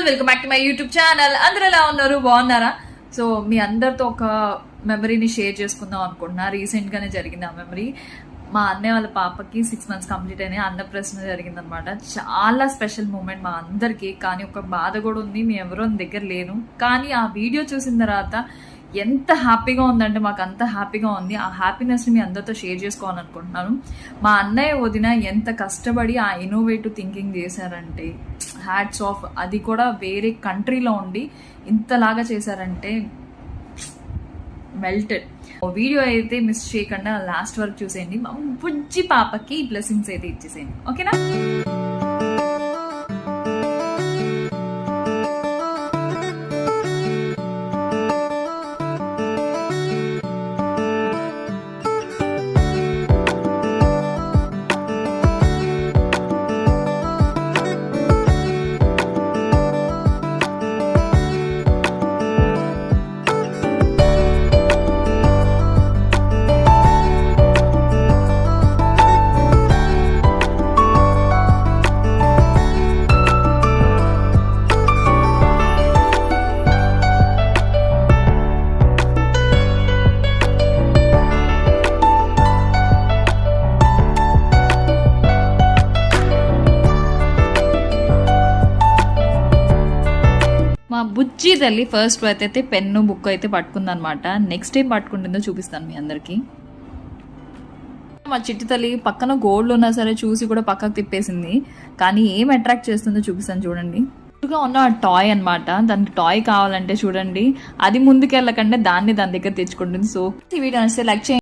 All welcome back to my YouTube channel. అందరూ ఎలా ఉన్నారు, బాగున్నారా? సో మీ అందరితో ఒక మెమరీని షేర్ చేసుకుందాం అనుకుంటున్నా. రీసెంట్గానే జరిగింది ఆ మెమరీ. మా అన్నయ్య వాళ్ళ పాపకి 6 months కంప్లీట్ అయినాయి. అన్నప్రసన్న జరిగిందనమాట. చాలా స్పెషల్ మూమెంట్ మా అందరికీ. కానీ ఒక బాధ కూడా ఉంది, మేము ఎవరో దగ్గర లేను. కానీ ఆ వీడియో చూసిన తర్వాత ఎంత హ్యాపీగా ఉందంటే మాకు అంత హ్యాపీగా ఉంది. ఆ హ్యాపీనెస్ని మీ అందరితో షేర్ చేసుకోవాలనుకుంటున్నాను. మా అన్నయ్య వదిన ఎంత కష్టపడి ఆ ఇన్నోవేటివ్ థింకింగ్ చేశారంటే హ్యాట్స్ ఆఫ్. అది కూడా వేరే కంట్రీలో ఉండి ఇంతలాగా చేశారంటే మెల్టెడ్. వీడియో అయితే మిస్ చేయకుండా లాస్ట్ వరకు చూసేయండి. మా బుజ్జి పాపకి బ్లెస్సింగ్స్ అయితే ఇచ్చేసేయండి, ఓకేనా? మా బుజ్జి తల్లి ఫస్ట్ బర్త్ అయితే పెన్ను బుక్ అయితే పట్టుకుందనమాట. నెక్స్ట్ టైం పట్టుకుంటుందో చూపిస్తాను మీ అందరికీ. మా చిట్టి తల్లి పక్కన గోల్డ్ ఉన్నా సరే చూసి కూడా పక్కకు తిప్పేసింది. కానీ ఏం అట్రాక్ట్ చేస్తుందో చూపిస్తాను చూడండి. ఉన్న టాయ్ అనమాట. దానికి టాయ్ కావాలంటే చూడండి, అది ముందుకెళ్ళకంటే దాన్ని దాని దగ్గర తెచ్చుకుంటుంది. సో ఈ వీడియో నచ్చితే లైక్ చేయండి.